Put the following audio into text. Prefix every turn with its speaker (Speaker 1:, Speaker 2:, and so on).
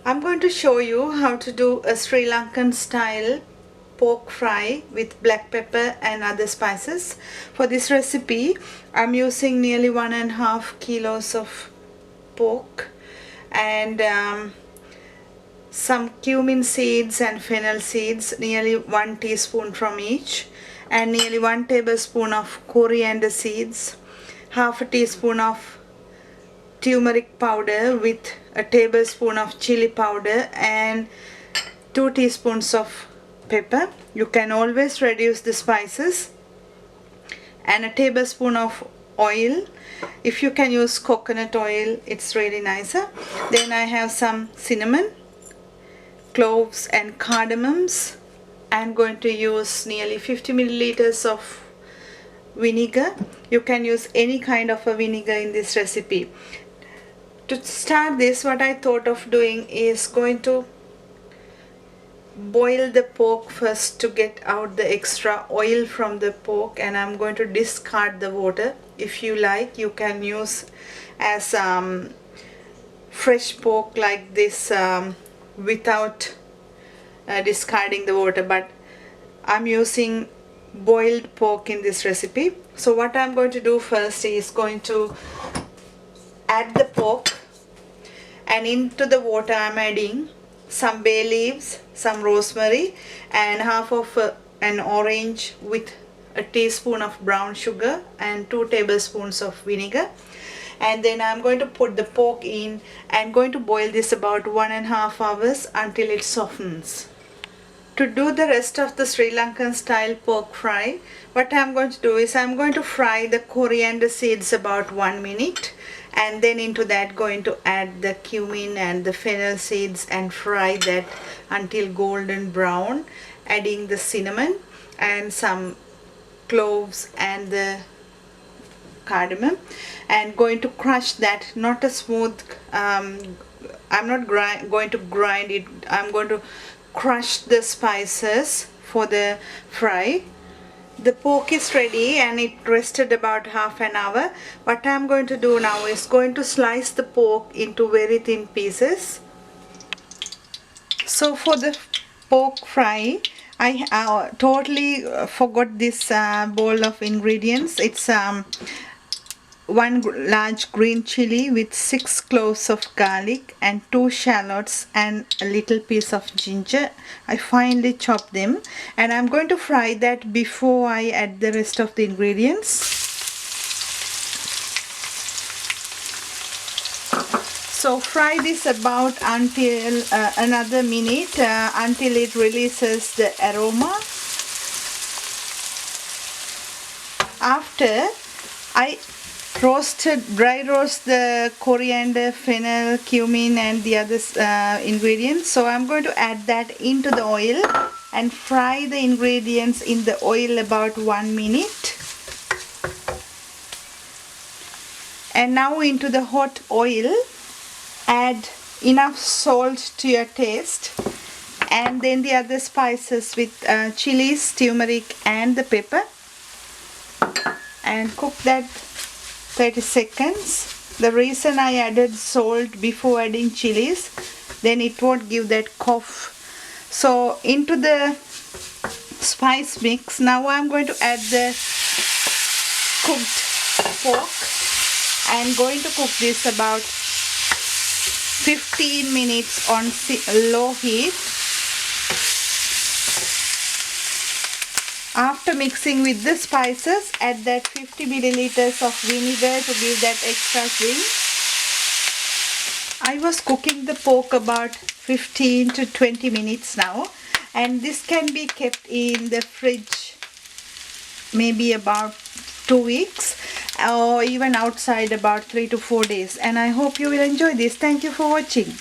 Speaker 1: I'm going to show you how to do a Sri Lankan style pork fry with black pepper and other spices. For this recipe, I'm using nearly 1.5 kilos of pork and some cumin seeds and fennel seeds, nearly 1 teaspoon from each, and nearly 1 tablespoon of coriander seeds, half a teaspoon of turmeric powder with a tablespoon of chili powder and 2 teaspoons of pepper. You can always reduce the spices, and a tablespoon of oil. If you can use coconut oil, it's really nicer. Then I have some cinnamon, cloves and cardamoms. I'm going to use nearly 50 milliliters of vinegar. You can use any kind of a vinegar in this recipe. To start this, what I thought of doing is going to boil the pork first to get out the extra oil from the pork, and I'm going to discard the water. If you like, you can use as fresh pork like this without discarding the water, but I'm using boiled pork in this recipe. So what I'm going to do first is going to add the pork, and into the water I'm adding some bay leaves, some rosemary, and half of an orange with a teaspoon of brown sugar and 2 tablespoons of vinegar. And then I'm going to put the pork in and going to boil this about 1.5 hours until it softens. To do the rest of the Sri Lankan style pork fry, what I'm going to do is I'm going to fry the coriander seeds about 1 minute, and then into that going to add the cumin and the fennel seeds and fry that until golden brown, adding the cinnamon and some cloves and the cardamom, and going to crush that, not a smooth, I'm not going to grind it, I'm going to crush the spices for the fry. The pork is ready and it rested about half an hour. What I'm going to do now is going to slice the pork into very thin pieces. So for the pork fry, I totally forgot this bowl of ingredients. It's 1 large green chili with 6 cloves of garlic and 2 shallots and a little piece of ginger. I finely chopped them, and I'm going to fry that before I add the rest of the ingredients. So fry this about until another minute until it releases the aroma. After I dry roast the coriander, fennel, cumin and the other ingredients, so I'm going to add that into the oil and fry the ingredients in the oil about 1 minute. And now into the hot oil add enough salt to your taste, and then the other spices with chilies, turmeric and the pepper, and cook that 30 seconds. The reason I added salt before adding chilies, then it won't give that cough. So into the spice mix, now I'm going to add the cooked pork and going to cook this about 15 minutes on low heat. After mixing with the spices, add that 50 milliliters of vinegar to give that extra zing. I was cooking the pork about 15 to 20 minutes now, and this can be kept in the fridge maybe about 2 weeks or even outside about 3 to 4 days, and I hope you will enjoy this. Thank you for watching.